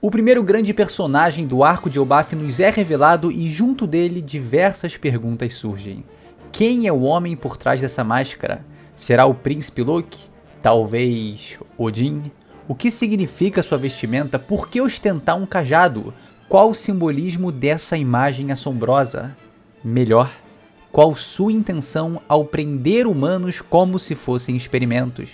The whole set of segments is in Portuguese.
O primeiro grande personagem do arco de Elbaf nos é revelado e junto dele diversas perguntas surgem. Quem é o homem por trás dessa máscara? Será o príncipe Loki? Talvez Odin? O que significa sua vestimenta? Por que ostentar um cajado? Qual o simbolismo dessa imagem assombrosa? Melhor, qual sua intenção ao prender humanos como se fossem experimentos?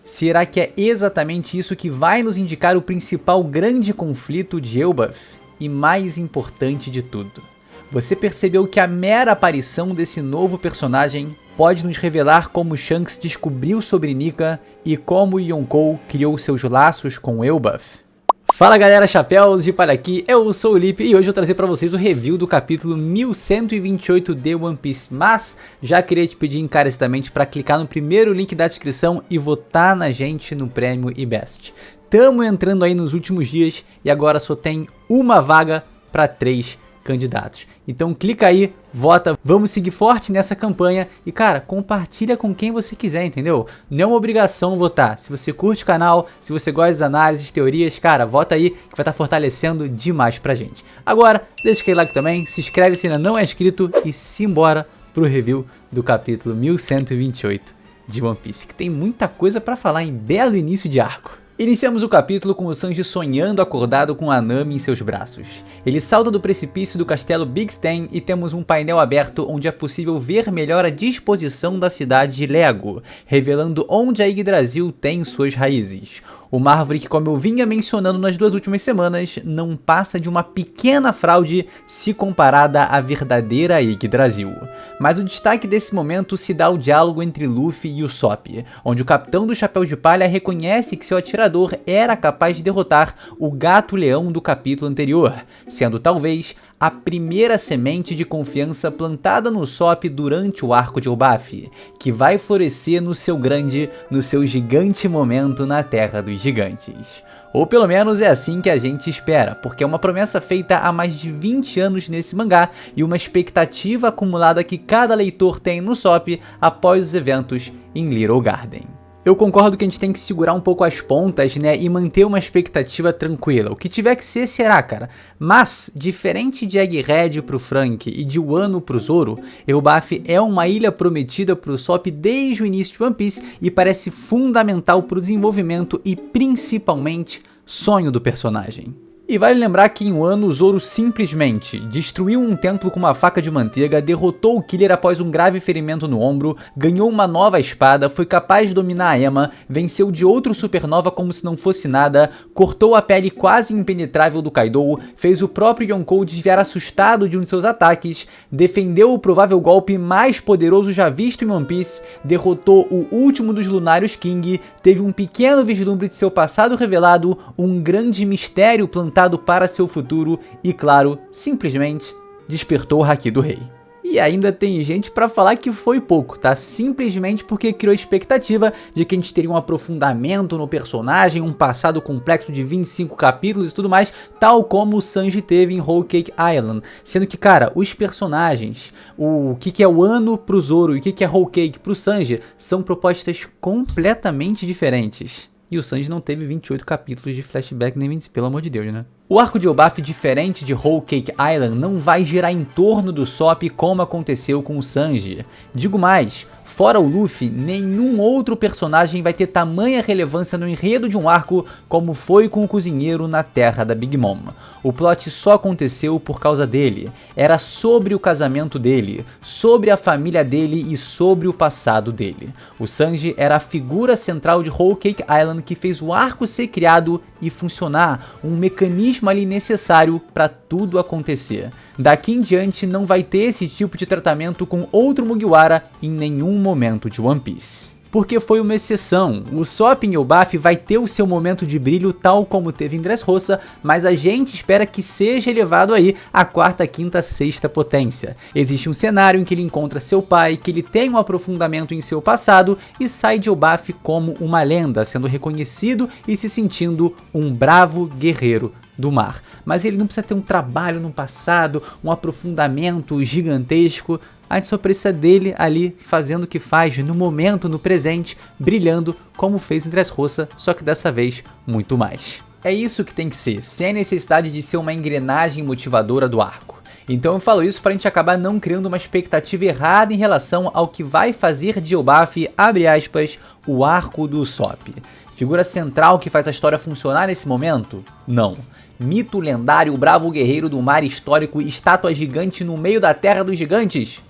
Será que é exatamente isso que vai nos indicar o principal grande conflito de Elbaf? E mais importante de tudo, você percebeu que a mera aparição desse novo personagem pode nos revelar como Shanks descobriu sobre Nika e como Yonkou criou seus laços com Elbaf? Fala galera, chapéus de palha aqui, eu sou o Lipe e hoje eu vou trazer para vocês o review do capítulo 1128 de One Piece, mas já queria te pedir encarecidamente para clicar no primeiro link da descrição e votar na gente no Prêmio IBEST. Tamo entrando aí nos últimos dias e agora só tem uma vaga para 3 candidatos. Então clica aí, vota, vamos seguir forte nessa campanha e cara, compartilha com quem você quiser, entendeu? Não é uma obrigação votar. Se você curte o canal, se você gosta das análises, teorias, cara, vota aí que vai estar fortalecendo demais pra gente. Agora, deixa aquele like também, se inscreve se ainda não é inscrito e simbora pro review do capítulo 1128 de One Piece, que tem muita coisa pra falar em belo início de arco. Iniciamos o capítulo com o Sanji sonhando acordado com a Nami em seus braços. Ele salta do precipício do castelo Big Stan e temos um painel aberto onde é possível ver melhor a disposição da cidade de Lego, revelando onde a Yggdrasil tem suas raízes. Uma árvore que, como eu vinha mencionando nas duas últimas semanas, não passa de uma pequena fraude se comparada à verdadeira Yggdrasil. Mas o destaque desse momento se dá ao diálogo entre Luffy e Usopp, onde o capitão do Chapéu de Palha reconhece que seu atirador era capaz de derrotar o gato-leão do capítulo anterior, sendo talvez a primeira semente de confiança plantada no Usopp durante o arco de Elbaf, que vai florescer no seu gigante momento na Terra dos Gigantes. Ou pelo menos é assim que a gente espera, porque é uma promessa feita há mais de 20 anos nesse mangá e uma expectativa acumulada que cada leitor tem no Usopp após os eventos em Little Garden. Eu concordo que a gente tem que segurar um pouco as pontas, né, e manter uma expectativa tranquila. O que tiver que ser, será, cara. Mas, diferente de Egghead pro Frank e de Wano pro Zoro, Elbaf é uma ilha prometida pro Usopp desde o início de One Piece e parece fundamental pro desenvolvimento e, principalmente, sonho do personagem. E vale lembrar que em Wano o Zoro simplesmente destruiu um templo com uma faca de manteiga, derrotou o Killer após um grave ferimento no ombro, ganhou uma nova espada, foi capaz de dominar a Ema, venceu de outro supernova como se não fosse nada, cortou a pele quase impenetrável do Kaido, fez o próprio Yonkou desviar assustado de um de seus ataques, defendeu o provável golpe mais poderoso já visto em One Piece, derrotou o último dos Lunários King, teve um pequeno vislumbre de seu passado revelado, um grande mistério plantado para seu futuro e, claro, simplesmente despertou o Haki do Rei. E ainda tem gente pra falar que foi pouco, tá? Simplesmente porque criou a expectativa de que a gente teria um aprofundamento no personagem, um passado complexo de 25 capítulos e tudo mais, tal como o Sanji teve em Whole Cake Island. Sendo que, cara, os personagens, o que é o Wano pro Zoro e o que é Whole Cake pro Sanji, são propostas completamente diferentes. E o Sanji não teve 28 capítulos de flashback nem 20, pelo amor de Deus, né? O arco de Elbaf, diferente de Whole Cake Island, não vai girar em torno do Usopp como aconteceu com o Sanji. Digo mais, fora o Luffy, nenhum outro personagem vai ter tamanha relevância no enredo de um arco como foi com o cozinheiro na terra da Big Mom. O plot só aconteceu por causa dele. Era sobre o casamento dele, sobre a família dele e sobre o passado dele. O Sanji era a figura central de Whole Cake Island que fez o arco ser criado e funcionar, um mecanismo ali necessário para tudo acontecer. Daqui em diante não vai ter esse tipo de tratamento com outro Mugiwara em nenhum momento de One Piece. Porque foi uma exceção. O Usopp em Elbaf vai ter o seu momento de brilho tal como teve em Dressrosa, mas a gente espera que seja elevado aí à quarta, quinta, sexta potência. Existe um cenário em que ele encontra seu pai, que ele tem um aprofundamento em seu passado e sai de Elbaf como uma lenda, sendo reconhecido e se sentindo um bravo guerreiro do mar. Mas ele não precisa ter um trabalho no passado, um aprofundamento gigantesco. A gente só precisa dele ali fazendo o que faz no momento, no presente, brilhando como fez em Dressrosa, só que dessa vez muito mais. É isso que tem que ser, sem a necessidade de ser uma engrenagem motivadora do arco. Então eu falo isso pra gente acabar não criando uma expectativa errada em relação ao que vai fazer de Elbaf, abre aspas, o arco do Usopp. Figura central que faz a história funcionar nesse momento? Não. Mito lendário, bravo guerreiro do mar histórico, estátua gigante no meio da terra dos gigantes?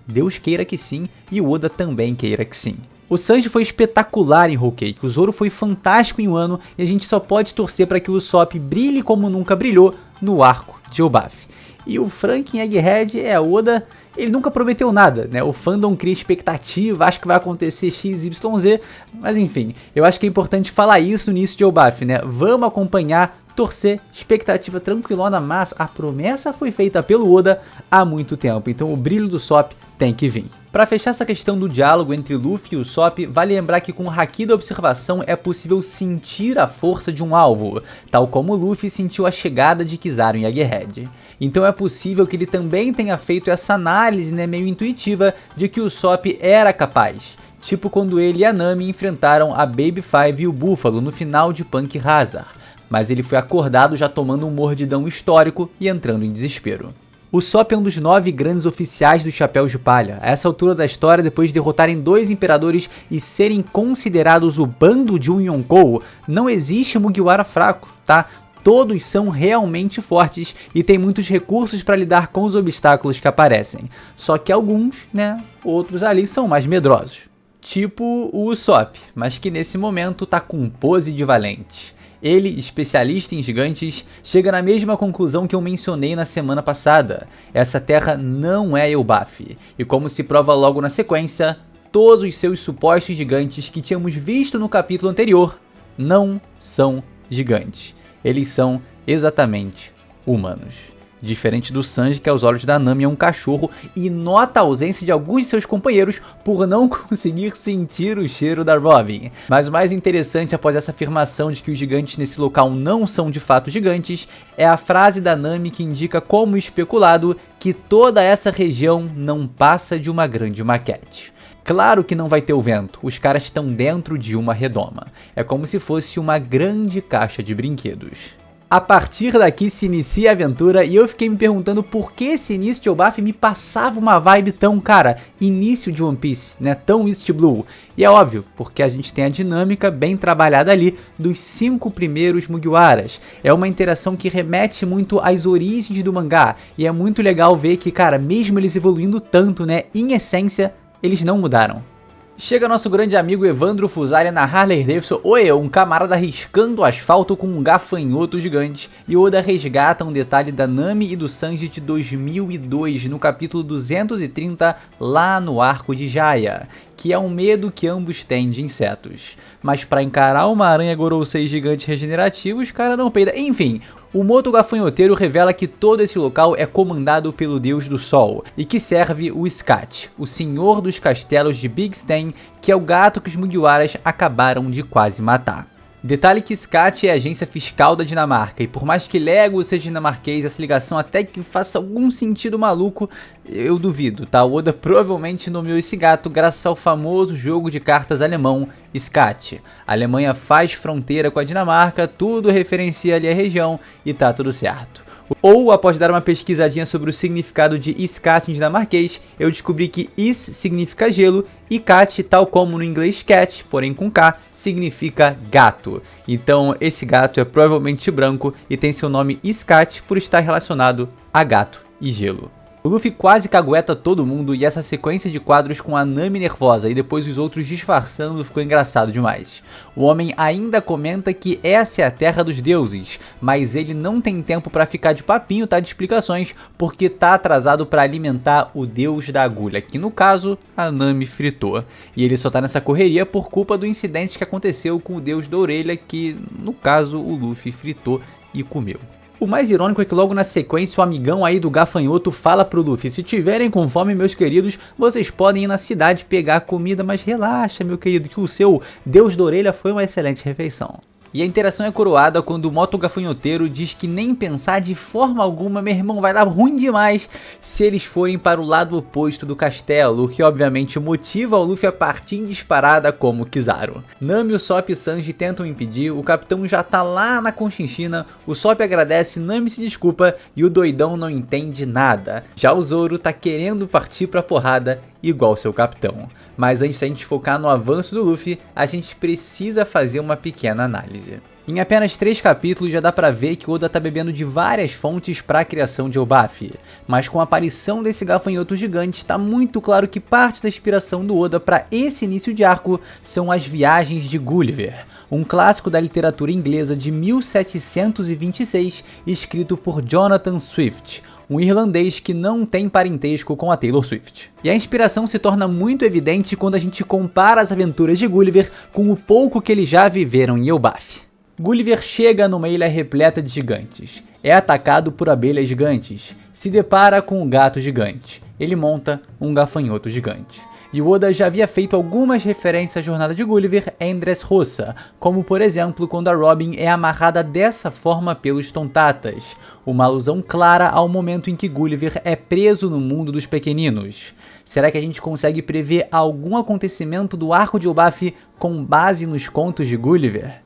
Deus queira que sim, e o Oda também queira que sim. O Sanji foi espetacular em Whole Cake, o Zoro foi fantástico em Wano, e a gente só pode torcer para que o Usopp brilhe como nunca brilhou no arco de Elbaf. E o Frank em Egghead, Oda, ele nunca prometeu nada, né? O fandom cria expectativa, acha que vai acontecer XYZ, mas enfim, eu acho que é importante falar isso no início de Elbaf, né? Vamos acompanhar, torcer, expectativa tranquilona, mas a promessa foi feita pelo Oda há muito tempo, então o brilho do Usopp tem que vir. Para fechar essa questão do diálogo entre Luffy e Usopp, vale lembrar que com o Haki da observação é possível sentir a força de um alvo, tal como Luffy sentiu a chegada de Kizaru em Egghead. Então é possível que ele também tenha feito essa análise, né, meio intuitiva de que o Usopp era capaz, tipo quando ele e a Nami enfrentaram a Baby Five e o Búfalo no final de Punk Hazard, mas ele foi acordado já tomando um mordidão histórico e entrando em desespero. O Usopp é um dos 9 grandes oficiais dos Chapéus de Palha. A essa altura da história, depois de derrotarem 2 imperadores e serem considerados o bando de um Yonkou, não existe Mugiwara fraco, tá? Todos são realmente fortes e tem muitos recursos para lidar com os obstáculos que aparecem. Só que alguns, né, outros ali são mais medrosos. Tipo o Usopp, mas que nesse momento tá com pose de valente. Ele, especialista em gigantes, chega na mesma conclusão que eu mencionei na semana passada. Essa terra não é Elbaf, e como se prova logo na sequência, todos os seus supostos gigantes que tínhamos visto no capítulo anterior não são gigantes. Eles são exatamente humanos. Diferente do Sanji, que aos olhos da Nami é um cachorro e nota a ausência de alguns de seus companheiros por não conseguir sentir o cheiro da Robin. Mas o mais interessante após essa afirmação de que os gigantes nesse local não são de fato gigantes, é a frase da Nami que indica como especulado que toda essa região não passa de uma grande maquete. Claro que não vai ter o vento, os caras estão dentro de uma redoma. É como se fosse uma grande caixa de brinquedos. A partir daqui se inicia a aventura e eu fiquei me perguntando por que esse início de Elbaf me passava uma vibe tão, cara, início de One Piece, né, tão East Blue. E é óbvio, porque a gente tem a dinâmica bem trabalhada ali dos 5 primeiros Mugiwaras. É uma interação que remete muito às origens do mangá e é muito legal ver que, cara, mesmo eles evoluindo tanto, né, em essência, eles não mudaram. Chega nosso grande amigo Evandro Fusari na Harley Davidson, um camarada riscando o asfalto com um gafanhoto gigante, e Oda resgata um detalhe da Nami e do Sanji de 2002, no capítulo 230, lá no arco de Jaya, que é um medo que ambos têm de insetos. Mas para encarar uma aranha Gorosei gigante regenerativo, os caras não peidam. Enfim, o Moto Gafanhoteiro revela que todo esse local é comandado pelo Deus do Sol, e que serve o Scat, o senhor dos castelos de Big Stan, que é o gato que os Mugiwaras acabaram de quase matar. Detalhe que Scat é a agência fiscal da Dinamarca, e por mais que Lego seja dinamarquês, essa ligação até que faça algum sentido maluco, eu duvido, tá? O Oda provavelmente nomeou esse gato graças ao famoso jogo de cartas alemão Skat. A Alemanha faz fronteira com a Dinamarca, tudo referencia ali a região e tá tudo certo. Ou, após dar uma pesquisadinha sobre o significado de Skat em dinamarquês, eu descobri que Is significa gelo e Cat, tal como no inglês cat, porém com K, significa gato. Então esse gato é provavelmente branco e tem seu nome Skat por estar relacionado a gato e gelo. O Luffy quase cagueta todo mundo e essa sequência de quadros com a Nami nervosa e depois os outros disfarçando ficou engraçado demais. O homem ainda comenta que essa é a terra dos deuses, mas ele não tem tempo pra ficar de papinho, tá, de explicações, porque tá atrasado pra alimentar o deus da agulha, que no caso a Nami fritou. E ele só tá nessa correria por culpa do incidente que aconteceu com o deus da orelha, que no caso o Luffy fritou e comeu. O mais irônico é que logo na sequência o amigão aí do gafanhoto fala pro Luffy: se tiverem com fome, meus queridos, vocês podem ir na cidade pegar comida, mas relaxa, meu querido, que o seu deus da orelha foi uma excelente refeição. E a interação é coroada quando o Moto Gafanhoteiro diz que nem pensar de forma alguma, meu irmão, vai dar ruim demais se eles forem para o lado oposto do castelo, o que obviamente motiva o Luffy a partir em disparada como Kizaru. Nami, Usopp e Sanji tentam impedir, o capitão já tá lá na Conchinchina, o Usopp agradece, Nami se desculpa e o doidão não entende nada. Já o Zoro tá querendo partir pra porrada igual seu capitão. Mas antes da gente focar no avanço do Luffy, a gente precisa fazer uma pequena análise. Em apenas 3 capítulos já dá pra ver que Oda tá bebendo de várias fontes para a criação de Elbaf, mas com a aparição desse gafanhoto gigante tá muito claro que parte da inspiração do Oda para esse início de arco são as Viagens de Gulliver, um clássico da literatura inglesa de 1726 escrito por Jonathan Swift, um irlandês que não tem parentesco com a Taylor Swift. E a inspiração se torna muito evidente quando a gente compara as aventuras de Gulliver com o pouco que eles já viveram em Elbaf. Gulliver chega numa ilha repleta de gigantes, é atacado por abelhas gigantes, se depara com um gato gigante, ele monta um gafanhoto gigante. E o Oda já havia feito algumas referências à jornada de Gulliver em Dressrosa, como por exemplo quando a Robin é amarrada dessa forma pelos Tontatas, uma alusão clara ao momento em que Gulliver é preso no mundo dos pequeninos. Será que a gente consegue prever algum acontecimento do arco de Elbaf com base nos contos de Gulliver?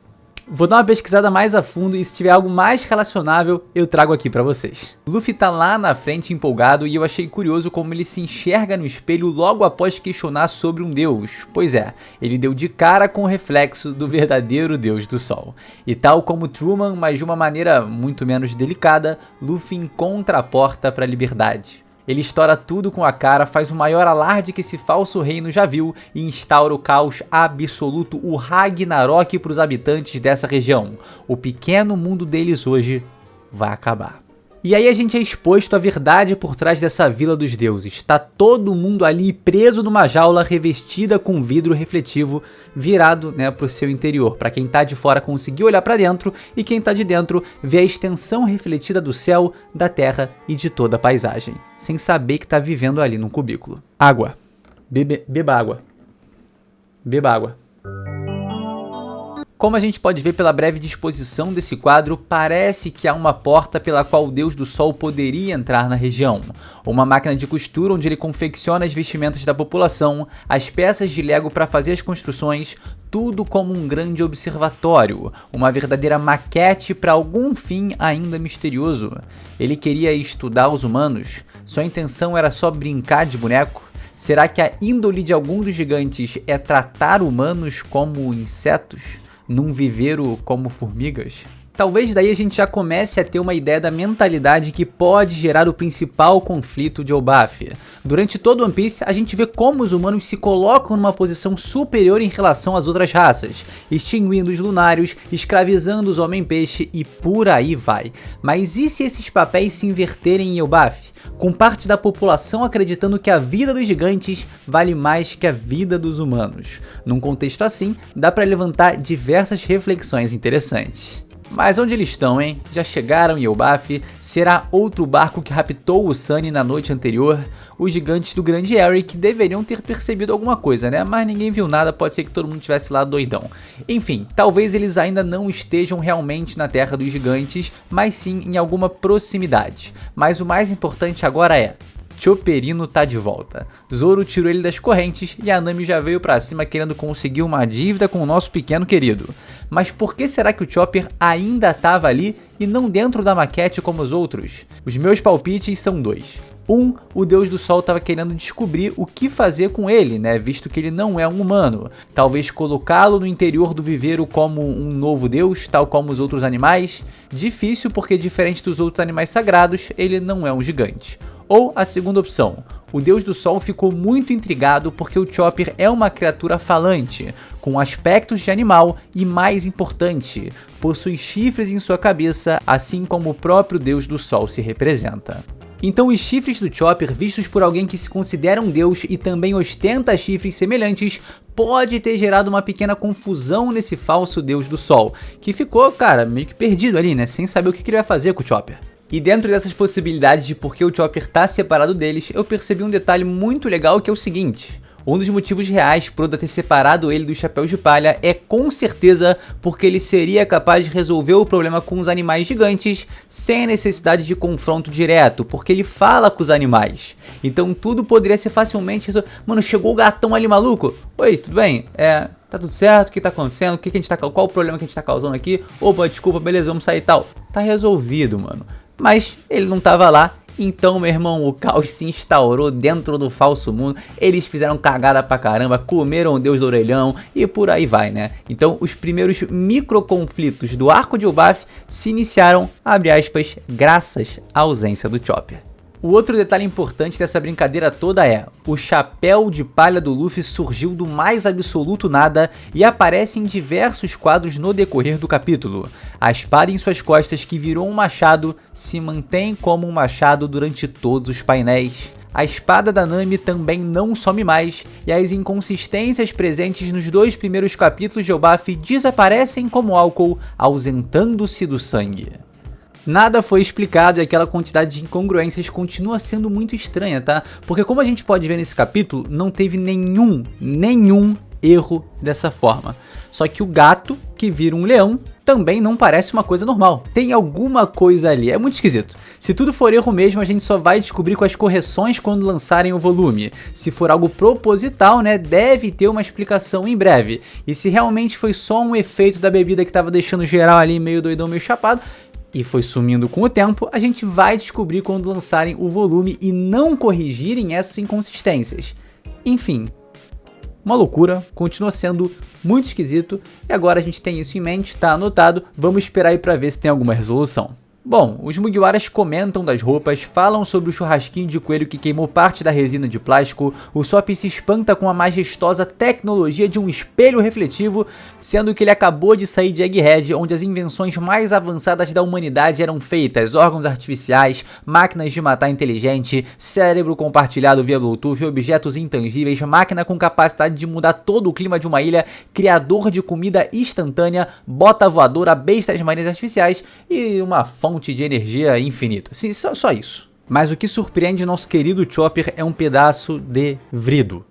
Vou dar uma pesquisada mais a fundo e se tiver algo mais relacionável, eu trago aqui pra vocês. Luffy tá lá na frente empolgado e eu achei curioso como ele se enxerga no espelho logo após questionar sobre um deus. Pois é, ele deu de cara com o reflexo do verdadeiro deus do sol. E tal como Truman, mas de uma maneira muito menos delicada, Luffy encontra a porta pra liberdade. Ele estoura tudo com a cara, faz o maior alarde que esse falso reino já viu e instaura o caos absoluto, o Ragnarok para os habitantes dessa região. O pequeno mundo deles hoje vai acabar. E aí a gente é exposto à verdade por trás dessa vila dos deuses. Tá todo mundo ali preso numa jaula revestida com vidro refletivo virado, né, pro seu interior. Para quem tá de fora conseguir olhar para dentro e quem tá de dentro vê a extensão refletida do céu, da terra e de toda a paisagem, sem saber que tá vivendo ali num cubículo. Água. Beba água. Beba água. Como a gente pode ver pela breve disposição desse quadro, parece que há uma porta pela qual o Deus do Sol poderia entrar na região. Uma máquina de costura onde ele confecciona as vestimentas da população, as peças de Lego para fazer as construções, tudo como um grande observatório, uma verdadeira maquete para algum fim ainda misterioso. Ele queria estudar os humanos? Sua intenção era só brincar de boneco? Será que a índole de algum dos gigantes é tratar humanos como insetos? Num viveiro como formigas? Talvez daí a gente já comece a ter uma ideia da mentalidade que pode gerar o principal conflito de Elbaf. Durante todo One Piece, a gente vê como os humanos se colocam numa posição superior em relação às outras raças, extinguindo os lunários, escravizando os homem-peixe e por aí vai. Mas e se esses papéis se inverterem em Elbaf? Com parte da população acreditando que a vida dos gigantes vale mais que a vida dos humanos. Num contexto assim, dá para levantar diversas reflexões interessantes. Mas onde eles estão, hein? Já chegaram em Elbaf? Será outro barco que raptou o Sunny na noite anterior? Os gigantes do Grande Eric deveriam ter percebido alguma coisa, né? Mas ninguém viu nada, pode ser que todo mundo estivesse lá doidão. Enfim, talvez eles ainda não estejam realmente na Terra dos Gigantes, mas sim em alguma proximidade. Mas o mais importante agora é: Chopperino tá de volta. Zoro tirou ele das correntes e a Nami já veio pra cima querendo conseguir uma dívida com o nosso pequeno querido. Mas por que será que o Chopper ainda tava ali e não dentro da maquete como os outros? Os meus palpites são 2. O Deus do Sol estava querendo descobrir o que fazer com ele, né? Visto que ele não é um humano. Talvez colocá-lo no interior do viveiro como um novo deus, tal como os outros animais. Difícil porque, diferente dos outros animais sagrados, ele não é um gigante. Ou a segunda opção, o Deus do Sol ficou muito intrigado porque o Chopper é uma criatura falante, com aspectos de animal e, mais importante, possui chifres em sua cabeça, assim como o próprio Deus do Sol se representa. Então os chifres do Chopper, vistos por alguém que se considera um deus e também ostenta chifres semelhantes, pode ter gerado uma pequena confusão nesse falso Deus do Sol, que ficou, cara, meio que perdido ali, né, sem saber o que ele vai fazer com o Chopper. E dentro dessas possibilidades de por que o Chopper tá separado deles, eu percebi um detalhe muito legal que é o seguinte: Um dos motivos reais pro Oda ter separado ele dos Chapéus de Palha é com certeza porque ele seria capaz de resolver o problema com os animais gigantes sem a necessidade de confronto direto, porque ele fala com os animais. Então tudo poderia ser facilmente resolvido. Mano, chegou o gatão ali maluco. Oi, tudo bem? Tá tudo certo? O que tá acontecendo? O que a gente tá, qual o problema que a gente tá causando aqui? Opa, desculpa, beleza, vamos sair e tal. Tá resolvido, mano. Mas ele não tava lá. Então, meu irmão, o caos se instaurou dentro do falso mundo. Eles fizeram cagada pra caramba, comeram o deus do orelhão e por aí vai, né? Então, os primeiros microconflitos do arco de Elbaf se iniciaram, abre aspas, graças à ausência do Chopper. O outro detalhe importante dessa brincadeira toda é: o chapéu de palha do Luffy surgiu do mais absoluto nada e aparece em diversos quadros no decorrer do capítulo. A espada em suas costas, que virou um machado, se mantém como um machado durante todos os painéis. A espada da Nami também não some mais, e as inconsistências presentes nos 2 primeiros capítulos de Elbaf desaparecem como álcool, ausentando-se do sangue. Nada foi explicado e aquela quantidade de incongruências continua sendo muito estranha, tá? Porque como a gente pode ver nesse capítulo, não teve nenhum erro dessa forma. Só que o gato, que vira um leão, também não parece uma coisa normal. Tem alguma coisa ali, é muito esquisito. Se tudo for erro mesmo, a gente só vai descobrir com as correções quando lançarem o volume. Se for algo proposital, né, deve ter uma explicação em breve. E se realmente foi só um efeito da bebida que tava deixando geral ali meio doidão, meio chapado, e foi sumindo com o tempo, a gente vai descobrir quando lançarem o volume e não corrigirem essas inconsistências. Enfim, uma loucura, continua sendo muito esquisito, e agora a gente tem isso em mente, tá anotado, vamos esperar aí pra ver se tem alguma resolução. Bom, os Mugiwaras comentam das roupas, falam sobre o churrasquinho de coelho que queimou parte da resina de plástico, o Sop se espanta com a majestosa tecnologia de um espelho refletivo, sendo que ele acabou de sair de Egghead, onde as invenções mais avançadas da humanidade eram feitas: órgãos artificiais, máquinas de matar inteligente, cérebro compartilhado via Bluetooth, objetos intangíveis, máquina com capacidade de mudar todo o clima de uma ilha, criador de comida instantânea, bota voadora, bestas marinhas artificiais e uma fonte de energia infinita. Sim, só isso. Mas o que surpreende nosso querido Chopper é um pedaço de vrido.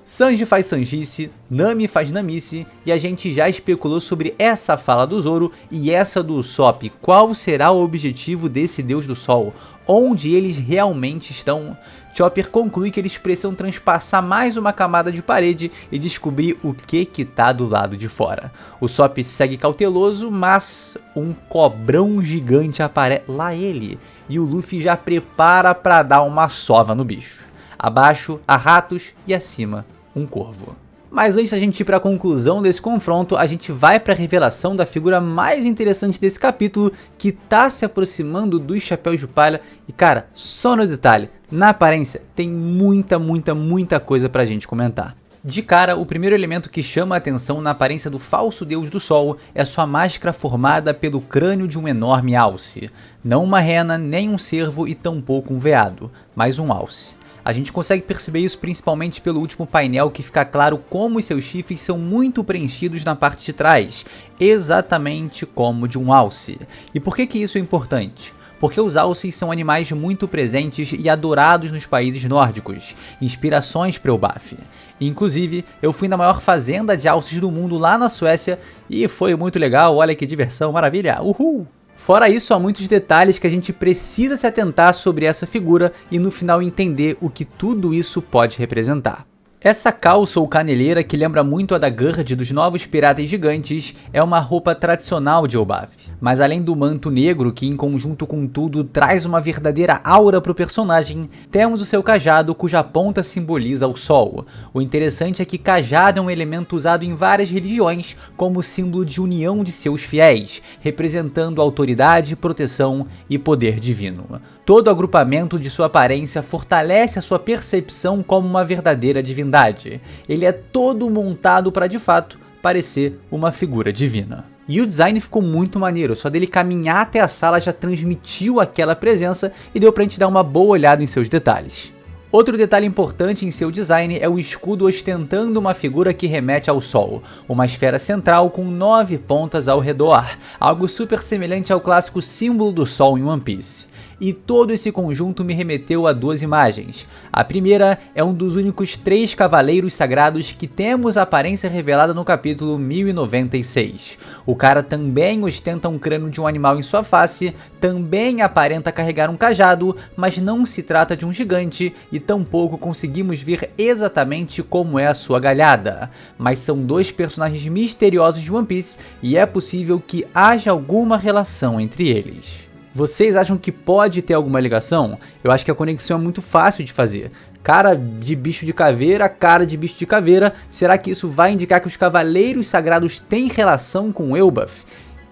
Sanji faz Sanjice, Nami faz Namice, e a gente já especulou sobre essa fala do Zoro e essa do Usopp. Qual será o objetivo desse Deus do Sol? Onde eles realmente estão? Chopper conclui que eles precisam transpassar mais uma camada de parede e descobrir o que tá do lado de fora. O Usopp segue cauteloso, mas um cobrão gigante aparece. Lá ele! E o Luffy já prepara para dar uma sova no bicho. Abaixo, há ratos e acima, um corvo. Mas antes da gente ir para a conclusão desse confronto, a gente vai para a revelação da figura mais interessante desse capítulo, que tá se aproximando dos Chapéus de Palha. E cara, só no detalhe, na aparência tem muita coisa pra gente comentar. De cara, o primeiro elemento que chama a atenção na aparência do falso Deus do Sol é sua máscara formada pelo crânio de um enorme alce. Não uma rena, nem um cervo e tampouco um veado, mas um alce. A gente consegue perceber isso principalmente pelo último painel, que fica claro como os seus chifres são muito preenchidos na parte de trás, exatamente como de um alce. E por que isso é importante? Porque os alces são animais muito presentes e adorados nos países nórdicos, inspirações para Elbaf. Inclusive, eu fui na maior fazenda de alces do mundo lá na Suécia e foi muito legal, olha que diversão, maravilha, uhul! Fora isso, há muitos detalhes que a gente precisa se atentar sobre essa figura e no final entender o que tudo isso pode representar. Essa calça ou caneleira, que lembra muito a da Gurd dos Novos Piratas Gigantes, é uma roupa tradicional de Elbaf. Mas além do manto negro, que em conjunto com tudo traz uma verdadeira aura para o personagem, temos o seu cajado, cuja ponta simboliza o sol. O interessante é que cajado é um elemento usado em várias religiões como símbolo de união de seus fiéis, representando autoridade, proteção e poder divino. Todo o agrupamento de sua aparência fortalece a sua percepção como uma verdadeira divindade. Ele é todo montado para de fato parecer uma figura divina. E o design ficou muito maneiro, só dele caminhar até a sala já transmitiu aquela presença e deu pra gente dar uma boa olhada em seus detalhes. Outro detalhe importante em seu design é o escudo ostentando uma figura que remete ao sol, uma esfera central com 9 pontas ao redor, algo super semelhante ao clássico símbolo do sol em One Piece. e todo esse conjunto me remeteu a duas imagens. A primeira é um dos únicos 3 cavaleiros sagrados que temos a aparência revelada no capítulo 1096. O cara também ostenta um crânio de um animal em sua face, também aparenta carregar um cajado, mas não se trata de um gigante e tampouco conseguimos ver exatamente como é a sua galhada. Mas são 2 personagens misteriosos de One Piece e é possível que haja alguma relação entre eles. Vocês acham que pode ter alguma ligação? Eu acho que a conexão é muito fácil de fazer. Cara de bicho de caveira, cara de bicho de caveira. Será que isso vai indicar que os Cavaleiros Sagrados têm relação com Elbaf?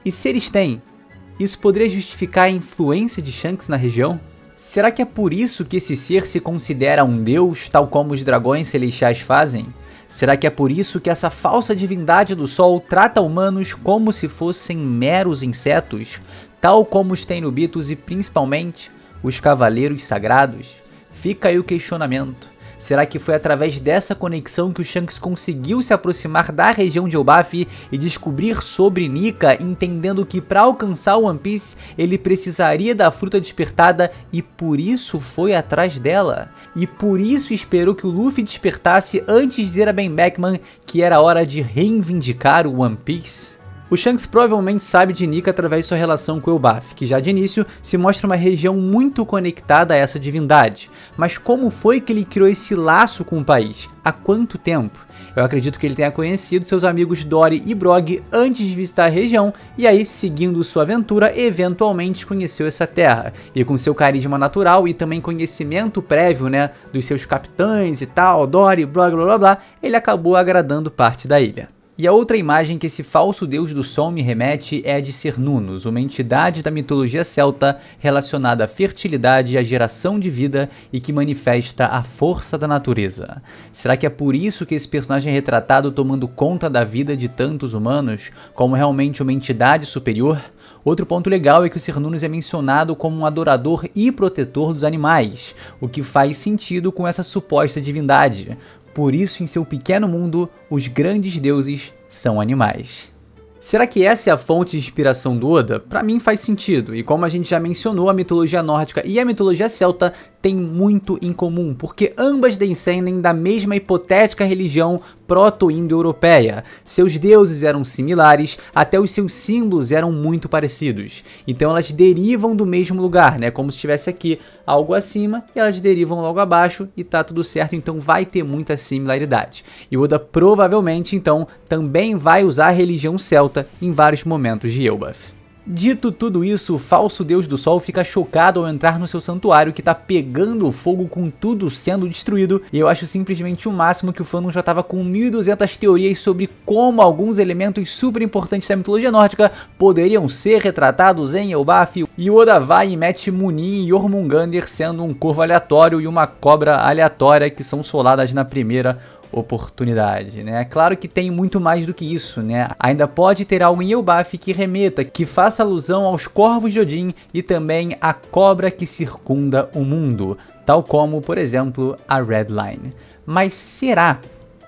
E se eles têm, isso poderia justificar a influência de Shanks na região? Será que é por isso que esse ser se considera um deus, tal como os dragões celestiais fazem? Será que é por isso que essa falsa divindade do sol trata humanos como se fossem meros insetos, tal como os Tenryubitos e principalmente os Cavaleiros Sagrados? Fica aí o questionamento. Será que foi através dessa conexão que o Shanks conseguiu se aproximar da região de Elbaf e descobrir sobre Nika, entendendo que para alcançar o One Piece ele precisaria da fruta despertada e por isso foi atrás dela? E por isso esperou que o Luffy despertasse antes de dizer a Ben Beckman que era hora de reivindicar o One Piece? O Shanks provavelmente sabe de Nika através de sua relação com Elbaf, que já de início se mostra uma região muito conectada a essa divindade. Mas como foi que ele criou esse laço com o país? Há quanto tempo? Eu acredito que ele tenha conhecido seus amigos Dory e Brog antes de visitar a região e aí, seguindo sua aventura, eventualmente conheceu essa terra. E com seu carisma natural e também conhecimento prévio, né, dos seus capitães e tal, Dory, Brog, blá blá blá, ele acabou agradando parte da ilha. E a outra imagem que esse falso deus do sol me remete é a de Cernunnos, uma entidade da mitologia celta relacionada à fertilidade e à geração de vida e que manifesta a força da natureza. Será que é por isso que esse personagem é retratado tomando conta da vida de tantos humanos, como realmente uma entidade superior? Outro ponto legal é que o Cernunnos é mencionado como um adorador e protetor dos animais, o que faz sentido com essa suposta divindade. Por isso, em seu pequeno mundo, os grandes deuses são animais. Será que essa é a fonte de inspiração do Oda? Pra mim faz sentido, e como a gente já mencionou, a mitologia nórdica e a mitologia celta têm muito em comum, porque ambas descendem da mesma hipotética religião proto-indo-europeia. Seus deuses eram similares, até os seus símbolos eram muito parecidos. Então elas derivam do mesmo lugar, né? Como se estivesse aqui algo acima e elas derivam logo abaixo e tá tudo certo, então vai ter muita similaridade. E Oda provavelmente então também vai usar a religião celta em vários momentos de Elbaf. Dito tudo isso, o falso deus do sol fica chocado ao entrar no seu santuário que tá pegando fogo com tudo sendo destruído, e eu acho simplesmente o máximo que o fandom já tava com 1200 teorias sobre como alguns elementos super importantes da mitologia nórdica poderiam ser retratados em Elbaf, e o Oda vai e mete Munin e Jormungandr sendo um corvo aleatório e uma cobra aleatória que são soladas na primeira oportunidade, né? Claro que tem muito mais do que isso, né? Ainda pode ter algo em Elbaf que remeta, que faça alusão aos corvos de Odin e também à cobra que circunda o mundo, tal como, por exemplo, a Red Line. Mas será,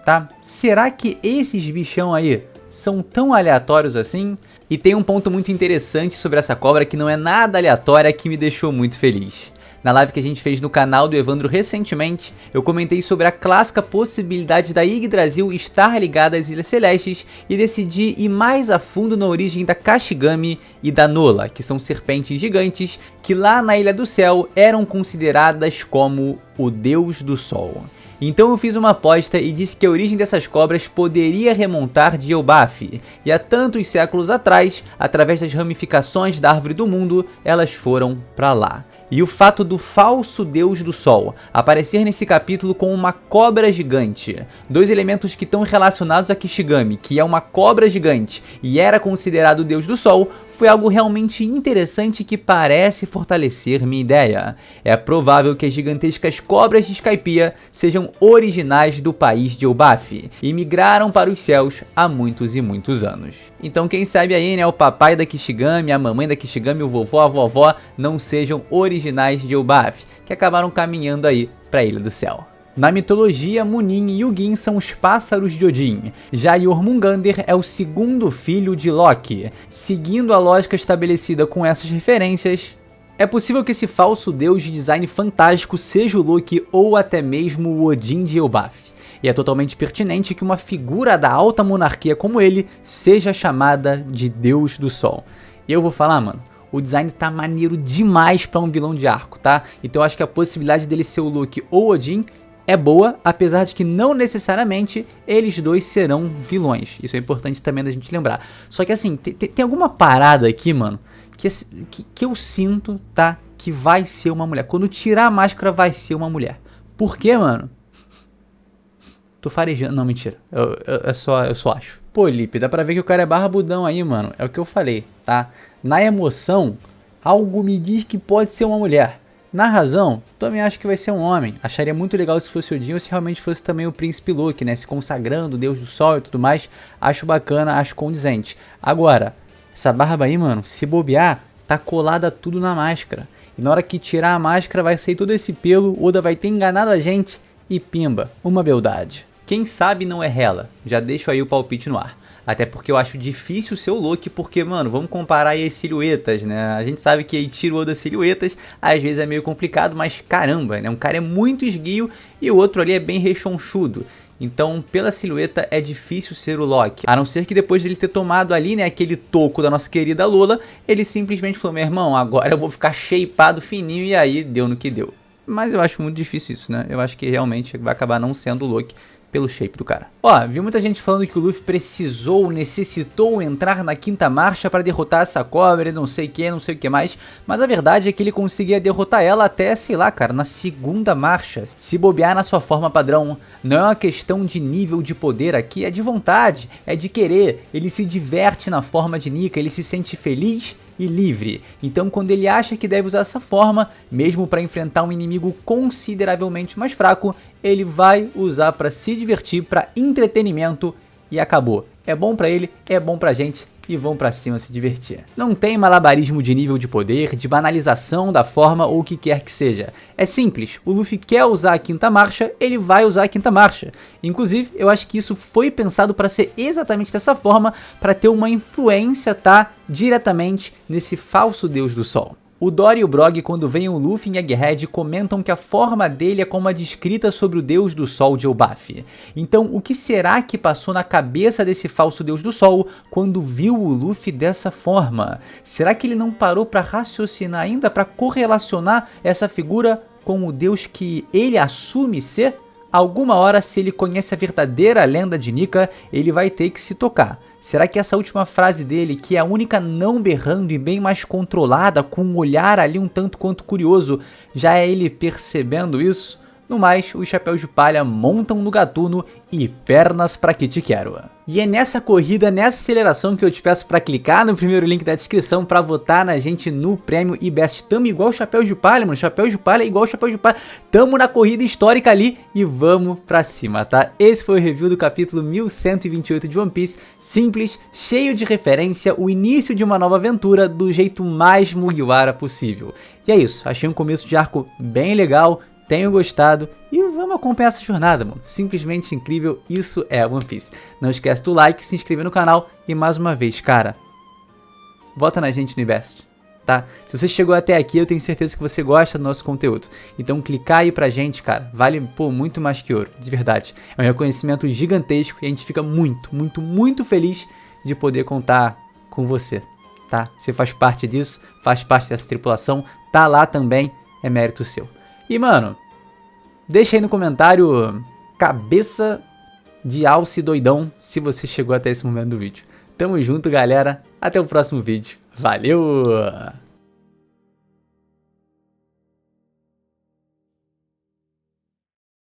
tá? Será que esses bichão aí são tão aleatórios assim? E tem um ponto muito interessante sobre essa cobra que não é nada aleatória que me deixou muito feliz. Na live que a gente fez no canal do Evandro recentemente, eu comentei sobre a clássica possibilidade da Yggdrasil estar ligada às Ilhas Celestes e decidi ir mais a fundo na origem da Kashigami e da Nola, que são serpentes gigantes que lá na Ilha do Céu eram consideradas como o Deus do Sol. Então eu fiz uma aposta e disse que a origem dessas cobras poderia remontar de Elbaf, e há tantos séculos atrás, através das ramificações da Árvore do Mundo, elas foram para lá. E o fato do falso deus do sol aparecer nesse capítulo com uma cobra gigante, dois elementos que estão relacionados a Kishigami, que é uma cobra gigante e era considerado o deus do sol, foi algo realmente interessante que parece fortalecer minha ideia. É provável que as gigantescas cobras de Skypiea sejam originais do país de Elbaf e migraram para os céus há muitos e muitos anos. Então quem sabe aí, né, o papai da Kishigami, a mamãe da Kishigami, o vovô, a vovó não sejam originais de Elbaf, que acabaram caminhando aí para a Ilha do Céu. Na mitologia, Munin e Hugin são os pássaros de Odin, já Jormungandr é o segundo filho de Loki. Seguindo a lógica estabelecida com essas referências, É possível que esse falso deus de design fantástico seja o Loki ou até mesmo o Odin de Elbaf. E é totalmente pertinente que uma figura da alta monarquia como ele seja chamada de Deus do Sol. E eu vou falar, mano, o design tá maneiro demais pra um vilão de arco, tá? Então eu acho que a possibilidade dele ser o Loki ou Odin é boa, apesar de que não necessariamente eles dois serão vilões. Isso é importante também da gente lembrar. Só que assim, tem alguma parada aqui, mano, que eu sinto, tá? Que vai ser uma mulher. Quando tirar a máscara, vai ser uma mulher. Por quê, mano? Tô farejando. Não, mentira. Eu só acho. Pô, Lipe, dá pra ver que o cara é barbudão aí, mano. É o que eu falei, tá? Na emoção, algo me diz que pode ser uma mulher. Na razão, também acho que vai ser um homem. Acharia muito legal se fosse Odin ou se realmente fosse também o príncipe Loki, né? Se consagrando, Deus do Sol e tudo mais. Acho bacana, acho condizente. Agora, essa barba aí, mano, se bobear, tá colada tudo na máscara. E na hora que tirar a máscara vai sair todo esse pelo, Oda vai ter enganado a gente e pimba, uma beldade. Quem sabe não é Hela, já deixo aí o palpite no ar. Até porque eu acho difícil ser o Loki, porque, mano, vamos comparar aí as silhuetas, né? A gente sabe que Eiichiro Oda silhuetas, às vezes é meio complicado, mas caramba, né? Um cara é muito esguio e o outro ali é bem rechonchudo. Então, pela silhueta, é difícil ser o Loki. A não ser que depois de ele ter tomado ali, né, aquele toco da nossa querida Lola, ele simplesmente falou, meu irmão, agora eu vou ficar shapeado fininho, e aí deu no que deu. Mas eu acho muito difícil isso, né? Eu acho que realmente vai acabar não sendo o Loki pelo shape do cara. Ó, vi muita gente falando que o Luffy necessitou entrar na quinta marcha para derrotar essa cobra e não sei o que mais, mas a verdade é que ele conseguia derrotar ela até, sei lá, cara, na segunda marcha. Se bobear na sua forma padrão, não é uma questão de nível de poder aqui, é de vontade, é de querer. Ele se diverte na forma de Nika, ele se sente feliz e livre. Então quando ele acha que deve usar essa forma, mesmo para enfrentar um inimigo consideravelmente mais fraco, ele vai usar para se divertir, para entretenimento e acabou. É bom para ele, é bom pra gente e vão pra cima se divertir. Não tem malabarismo de nível de poder, de banalização da forma ou o que quer que seja. É simples, o Luffy quer usar a quinta marcha, ele vai usar a quinta marcha. Inclusive, eu acho que isso foi pensado para ser exatamente dessa forma, para ter uma influência, tá, diretamente nesse falso deus do sol. O Dory e o Brog, quando veem o Luffy em Egghead, comentam que a forma dele é como a descrita sobre o Deus do Sol de Elbaf. Então, o que será que passou na cabeça desse falso Deus do Sol quando viu o Luffy dessa forma? Será que ele não parou para raciocinar ainda, para correlacionar essa figura com o Deus que ele assume ser? Alguma hora, se ele conhece a verdadeira lenda de Nika, ele vai ter que se tocar. Será que essa última frase dele, que é a única não berrando e bem mais controlada, com um olhar ali um tanto quanto curioso, já é ele percebendo isso? No mais, os chapéus de palha montam no gatuno e pernas pra que te quero. E é nessa corrida, nessa aceleração que eu te peço pra clicar no primeiro link da descrição pra votar na gente no prêmio IBEST. Tamo igual o chapéu de palha, mano. Chapéu de palha é igual o chapéu de palha. Tamo na corrida histórica ali e vamos pra cima, tá? Esse foi o review do capítulo 1128 de One Piece. Simples, cheio de referência, o início de uma nova aventura do jeito mais Mugiwara possível. E é isso, achei um começo de arco bem legal. Tenho gostado e vamos acompanhar essa jornada, mano. Simplesmente incrível, isso é One Piece. Não esquece do like, se inscrever no canal e mais uma vez, cara, vota na gente no IBEST, tá? Se você chegou até aqui, eu tenho certeza que você gosta do nosso conteúdo. Então clicar aí pra gente, cara, vale, pô, muito mais que ouro, de verdade. É um reconhecimento gigantesco e a gente fica muito feliz de poder contar com você, tá? Você faz parte disso, faz parte dessa tripulação, tá lá também, é mérito seu. E, mano, deixa aí no comentário cabeça de alce doidão se você chegou até esse momento do vídeo. Tamo junto, galera. Até o próximo vídeo. Valeu!